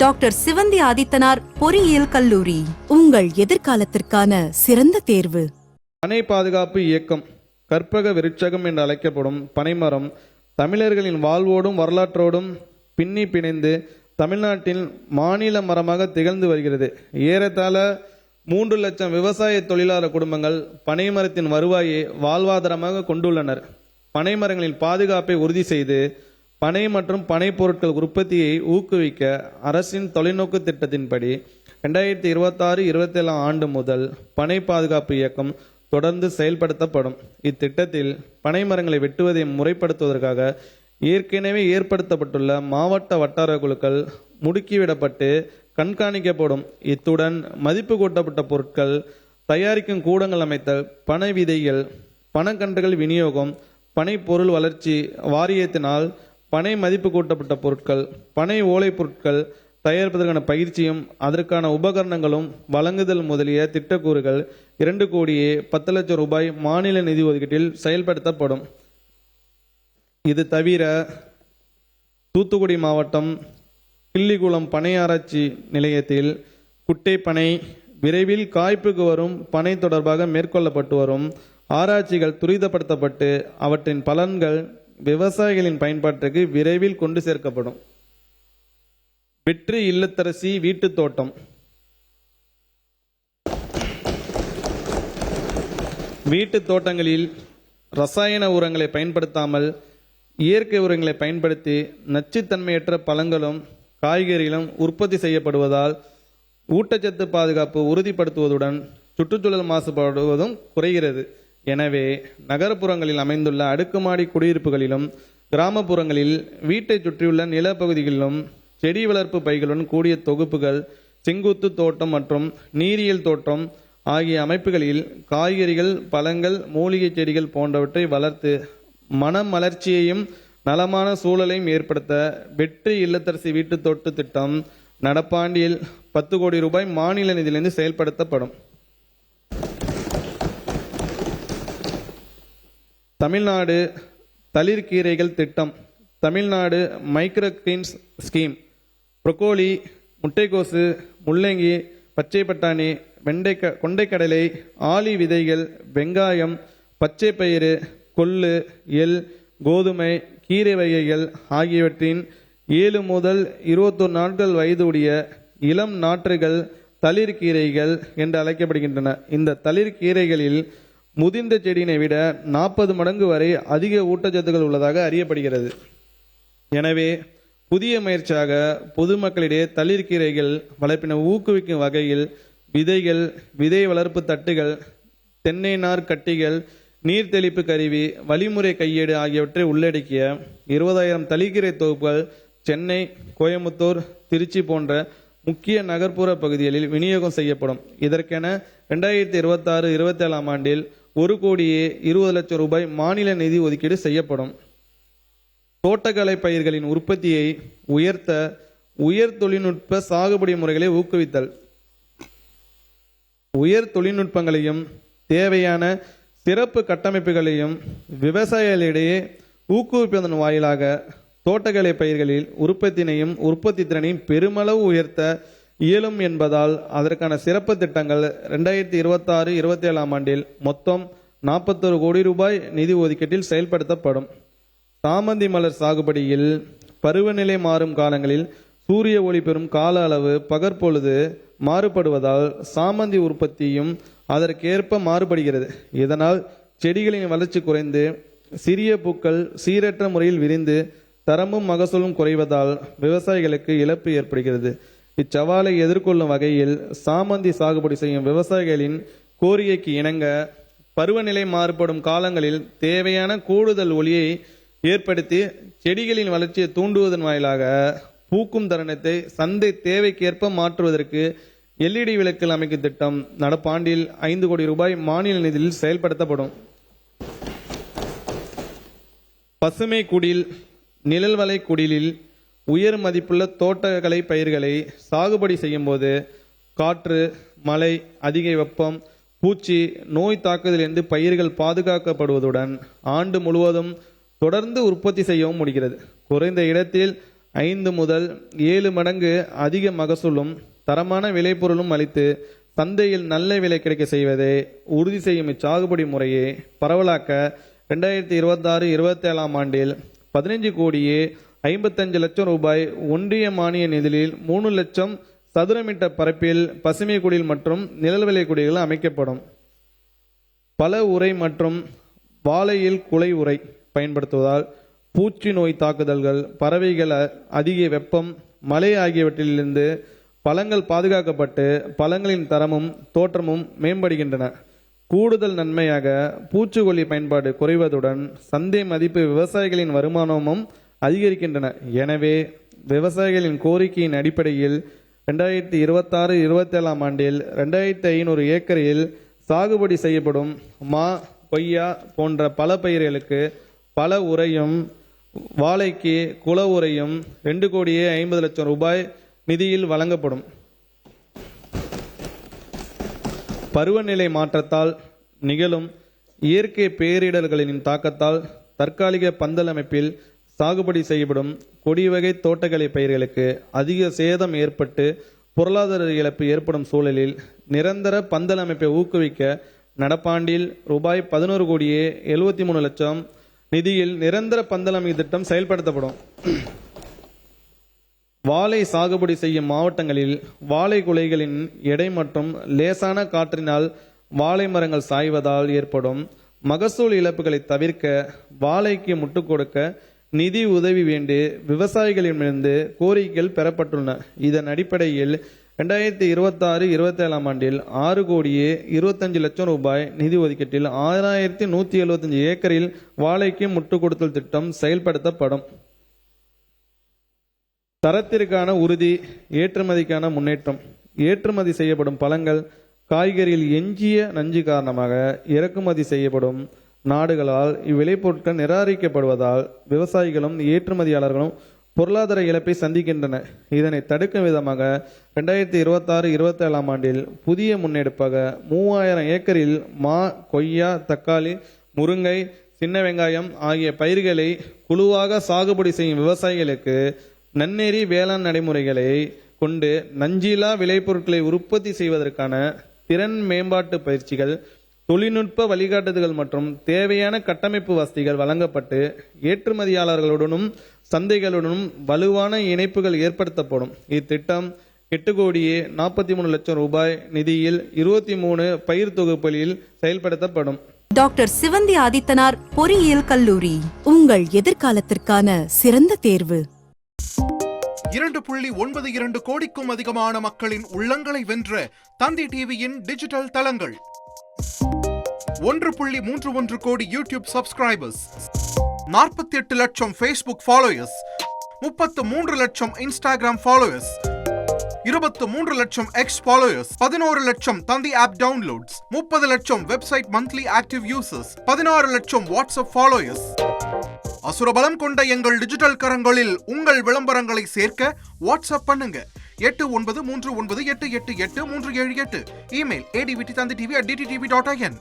Doctor Sivanthi Adithanar பொறியியல் கல்லூரி, உங்கள் எதிர்காலத்திற்கான சிறந்த தேர்வு. பனை பாதுகாப்பு இயக்கம் கற்பக விருட்சகம் என்று அழைக்கப்படும் பனைமரம் தமிழர்களின் வாழ்வோடும் வரலாற்றோடும் பின்னி பிணைந்து தமிழ்நாட்டின் மாநில மரமாக திகழ்ந்து வருகிறது. ஏறத்தாழ 3 லட்சம் விவசாய தொழிலாளர் குடும்பங்கள் பனைமரத்தின் வருவாயை வாழ்வாதாரமாக கொண்டுள்ளனர். பனைமரங்களின் பாதுகாப்பை உறுதி செய்து பனை மற்றும் பனை பொருட்கள் உற்பத்தியை ஊக்குவிக்க அரசின் தொலைநோக்கு திட்டத்தின்படி 2026-27 ஆண்டு முதல் பனை பாதுகாப்பு இயக்கம் தொடர்ந்து செயல்படுத்தப்படும். இத்திட்டத்தில் பனை மரங்களை வெட்டுவதை முறைப்படுத்துவதற்காக ஏற்கனவே ஏற்படுத்தப்பட்டுள்ள மாவட்ட வட்டார குழுக்கள் முடுக்கிவிடப்பட்டு கண்காணிக்கப்படும். இத்துடன் மதிப்பு கூட்டப்பட்ட பொருட்கள் தயாரிக்கும் கூடங்கள் அமைத்தல், பனை விதைகள், பனக்கன்றுகள் விநியோகம், பனை பொருள் வளர்ச்சி வாரியத்தினால் பனை மதிப்பு கூட்டப்பட்ட பொருட்கள், பனை ஓலை பொருட்கள் தயாரிப்பதற்கான பயிற்சியும் அதற்கான உபகரணங்களும் வழங்குதல் முதலிய திட்டக்கூறுகள் 2,10,00,000 ரூபாய் மாநில நிதி ஒதுக்கீட்டில் செயல்படுத்தப்படும். இது தவிர தூத்துக்குடி மாவட்டம் கிள்ளிகுளம் பனை ஆராய்ச்சி நிலையத்தில் குட்டை பனை, விரைவில் காய்ப்புக்கு வரும் பனை தொடர்பாக மேற்கொள்ளப்பட்டு வரும் ஆராய்ச்சிகள் துரிதப்படுத்தப்பட்டு அவற்றின் பலன்கள் விவசாயிகளின் பயன்பாட்டுக்கு விரைவில் கொண்டு சேர்க்கப்படும். வெற்றி இல்லத்தரசி வீட்டு தோட்டம். வீட்டு தோட்டங்களில் ரசாயன உரங்களை பயன்படுத்தாமல் இயற்கை உரங்களை பயன்படுத்தி நச்சுத்தன்மையற்ற பழங்களும் காய்கறிகளும் உற்பத்தி செய்யப்படுவதால் ஊட்டச்சத்து பாதுகாப்பு உறுதிப்படுத்துவதுடன் சுற்றுச்சூழல் மாசுபடுவதும் குறைகிறது. எனவே நகர்ப்புறங்களில் அமைந்துள்ள அடுக்குமாடி குடியிருப்புகளிலும் கிராமப்புறங்களில் வீட்டை சுற்றியுள்ள நிலப்பகுதிகளிலும் செடி வளர்ப்பு பைகளுடன் கூடிய தொகுப்புகள், செங்குத்து தோட்டம் மற்றும் நீரியல் தோட்டம் ஆகிய அமைப்புகளில் காய்கறிகள், பழங்கள், மூலிகை செடிகள் போன்றவற்றை வளர்த்து மனமலர்ச்சியையும் நலமான சூழலையும் ஏற்படுத்த வெற்றி இல்லத்தரசி வீட்டு தோட்ட திட்டம் நடப்பாண்டில் 10 கோடி ரூபாய் மாநில நிதியிலிருந்து செயல்படுத்தப்படும். தமிழ்நாடு தளிர்கீரைகள் திட்டம். Tamil Nadu micro greens scheme broccoli, முட்டைக்கோசு, முள்ளங்கி, பச்சை பட்டாணி, கொண்டைக்கடலை, ஆளி விதைகள், வெங்காயம், பச்சை பயிறு, கொள்ளு, எள், கோதுமை, கீரை வகைகள் ஆகியவற்றின் 7 முதல் 21 நாட்கள் வயதுடைய இளம் நாற்றுகள் தளிர்கீரைகள் என்று அழைக்கப்படுகின்றன. இந்த தளிர்கீரைகளில் முதிர்ந்த செடியினை விட 40 மடங்கு வரை அதிக ஊட்டச்சத்துக்கள் உள்ளதாக அறியப்படுகிறது. எனவே புதிய முயற்சியாக பொதுமக்களிடையே தளிர்கீரைகள் வளர்ப்பினை ஊக்குவிக்கும் வகையில் விதைகள், விதை வளர்ப்பு தட்டுகள், தென்னை நார் கட்டிகள், நீர் தெளிப்பு கருவி, வழிமுறை கையேடு ஆகியவற்றை உள்ளடக்கிய 20,000 தளிர்கீரை தொகுப்புகள் சென்னை, கோயம்புத்தூர், திருச்சி போன்ற முக்கிய நகர்ப்புற பகுதிகளில் விநியோகம் செய்யப்படும். இதற்கென 2026-27 ஆண்டில் 1,20,00,000 ரூபாய் மாநில நிதி ஒதுக்கீடு செய்யப்படும். தோட்டக்கலை பயிர்களின் உற்பத்தியை உயர்த்த உயர் தொழில்நுட்ப சாகுபடி முறைகளை ஊக்குவித்தல், உயர் தொழில்நுட்பங்களையும் தேவையான சிறப்பு கட்டமைப்புகளையும் விவசாயிகளிடையே ஊக்குவிப்பதன் வாயிலாக தோட்டக்கலை பயிர்களில் உற்பத்தினையும் உற்பத்தி திறனையும் பெருமளவு உயர்த்த இயலும் என்பதால் அதற்கான சிறப்பு திட்டங்கள் 2026-27 ஆண்டில் மொத்தம் 41 கோடி ரூபாய் நிதி ஒதுக்கீட்டில் செயல்படுத்தப்படும். சாமந்தி மலர் சாகுபடியில் பருவநிலை மாறும் காலங்களில் சூரிய ஒளி பெறும் கால அளவு பகற்பொழுது மாறுபடுவதால் சாமந்தி உற்பத்தியும் அதற்கேற்ப மாறுபடுகிறது. இதனால் செடிகளின் வளர்ச்சி குறைந்து சிறிய பூக்கள் சீரற்ற முறையில் விரிந்து தரமும் மகசூலும் குறைவதால் விவசாயிகளுக்கு இழப்பு ஏற்படுகிறது. இச்சவாலை எதிர்கொள்ளும் வகையில் சாமந்தி சாகுபடி செய்யும் விவசாயிகளின் கோரிக்கைக்கு இணங்க பருவநிலை மாறுபடும் காலங்களில் தேவையான கூடுதல் ஒளியை ஏற்படுத்தி செடிகளின் வளர்ச்சியை தூண்டுவதன் வாயிலாக பூக்கும் தருணத்தை சந்தை தேவைக்கேற்ப மாற்றுவதற்கு LED விளக்குகள் அமைக்கும் திட்டம் நடப்பாண்டில் 5 கோடி ரூபாய் மாநில நிதியில் செயல்படுத்தப்படும். பசுமை குடில், நிழல்வலை குடிலில் உயர் மதிப்புள்ள தோட்டக்கலை பயிர்களை சாகுபடி செய்யும் போது காற்று, மழை, அதிக வெப்பம், பூச்சி, நோய் தாக்குதலிருந்து பயிர்கள் பாதுகாக்கப்படுவதுடன் ஆண்டு முழுவதும் தொடர்ந்து உற்பத்தி செய்யவும் முடிகிறது. குறைந்த இடத்தில் 5 முதல் 7 மடங்கு அதிக மகசூலும் தரமான விளைபொருளும் அளித்து சந்தையில் நல்ல விலை கிடைக்க செய்வதை உறுதி செய்யும் இச்சாகுபடி முறையை பரவலாக்க 2026-27 ஆண்டில் 15 கோடியே 55 லட்சம் ரூபாய் ஒன்றிய மானிய நிதியில் 3 லட்சம் சதுர மீட்டர் பரப்பில் பசுமை குடில் மற்றும் நிழல் விலை குடில்கள் அமைக்கப்படும். பல உரை மற்றும் வாழையில் குலை உரை பயன்படுத்துவதால் பூச்சி நோய் தாக்குதல்கள், பறவைகள், அதிக வெப்பம், மழை ஆகியவற்றிலிருந்து பழங்கள் பாதுகாக்கப்பட்டு பழங்களின் தரமும் தோற்றமும் மேம்படுகின்றன. கூடுதல் நன்மையாக பூச்சிக்கொல்லி பயன்பாடு குறைவதுடன் சந்தை மதிப்பு விவசாயிகளின் வருமானமும் அதிகரிக்கின்றன. எனவே விவசாயிகளின் கோரிக்கையின் அடிப்படையில் 2026-27 ஆண்டில் 2500 ஏக்கரில் சாகுபடி செய்யப்படும் மா, கொய்யா போன்ற பல பயிர்களுக்கு பல உரையும் வாழைக்கு குல உரையும் 2 கோடியே 50 லட்சம் ரூபாய் நிதியில் வழங்கப்படும். பருவநிலை மாற்றத்தால் நிகழும் இயற்கை பேரிடர்களின் தாக்கத்தால் தற்காலிக பந்தல் அமைப்பில் சாகுபடி செய்யப்படும் கொடி வகை தோட்டக்கலை பயிர்களுக்கு அதிக சேதம் ஏற்பட்டு பொருளாதார இழப்பு ஏற்படும் சூழலில் நிரந்தர பந்தல் அமைப்பை ஊக்குவிக்க நடப்பாண்டில் ரூபாய் 11 கோடியே 73 லட்சம் நிதியில் நிரந்தர பந்தல் அமைப்பு திட்டம் செயல்படுத்தப்படும். வாழை சாகுபடி செய்யும் மாவட்டங்களில் வாழை குலைகளின் எடை மற்றும் லேசான காற்றினால் வாழை மரங்கள் சாய்வதால் ஏற்படும் மகசூல் இழப்புகளை தவிர்க்க வாழைக்கு முட்டுக் கொடுக்க நிதி உதவி வேண்டி விவசாயிகளிடமிருந்து கோரிக்கைகள் பெறப்பட்டுள்ளன. இதன் அடிப்படையில் 2026-27 ஆண்டில் 6 கோடியே 25 லட்சம் ரூபாய் நிதி ஒதுக்கீட்டில் 6175 ஏக்கரில் வாழைக்கு முட்டுக் கொடுத்தல் திட்டம் செயல்படுத்தப்படும். தரத்திற்கான உறுதி, ஏற்றுமதிக்கான முன்னேற்றம். ஏற்றுமதி செய்யப்படும் பழங்கள், காய்கறியில் எஞ்சிய நஞ்சு காரணமாக இறக்குமதி செய்யப்படும் நாடுகளால் இவ்விளைபொருட்கள் நிராகரிக்கப்படுவதால் விவசாயிகளும் ஏற்றுமதியாளர்களும் பொருளாதார இழப்பை சந்திக்கின்றன. இதனை தடுக்கும் விதமாக 2026-27 ஆண்டில் புதிய முன்னெடுப்பாக 3000 ஏக்கரில் மா, கொய்யா, தக்காளி, முருங்கை, சின்ன வெங்காயம் ஆகிய பயிர்களை குழுவாக சாகுபடி செய்யும் விவசாயிகளுக்கு நன்னெறி வேளாண் நடைமுறைகளை கொண்டு நஞ்சிலா விளைபொருட்களை உற்பத்தி செய்வதற்கான திறன் மேம்பாட்டு பயிற்சிகள், தொழில்நுட்ப வழிகாட்டுதல்கள் மற்றும் தேவையான கட்டமைப்பு வசதிகள் வழங்கப்பட்டு ஏற்றுமதியாளர்களுடனும் சந்தைகளுடனும் வலுவான இணைப்புகள் ஏற்படுத்தப்படும். இத்திட்டம் 8 கோடியே 43 லட்சம் ரூபாய் நிதியில் 23 பயிர் தொகுப்புகளில் செயல்படுத்தப்படும். டாக்டர் சிவந்தி ஆதித்தனார் பொறியியல் கல்லூரி, உங்கள் எதிர்காலத்திற்கான சிறந்த தேர்வு. 2.92 கோடிக்கும் அதிகமான மக்களின் உள்ளங்களை வென்ற தந்தி டிவியின் டிஜிட்டல் தளங்கள், 1.31 கோடி யூடியூப் சப்ஸ்கிரைபர்ஸ், 48 லட்சம் ஃபேஸ்புக் ஃபாலோயர்ஸ், 33 லட்சம் இன்ஸ்டாகிராம் ஃபாலோயர்ஸ், 23 லட்சம் எக்ஸ் ஃபாலோயர்ஸ், 11 லட்சம் தந்தி ஆப் டவுன்லோட்ஸ், 30 லட்சம் வெப்சைட் மந்த்லி ஆக்டிவ் யூசர்ஸ், 16 லட்சம் வாட்ஸ்அப் ஃபாலோயர்ஸ். அசுரபலம் கொண்ட எங்கள் டிஜிட்டல் கரங்களில் உங்கள் விளம்பரங்களை சேர்க்க வாட்ஸ்அப் பண்ணுங்க 8939888378. Email advttanditv@dttv.in.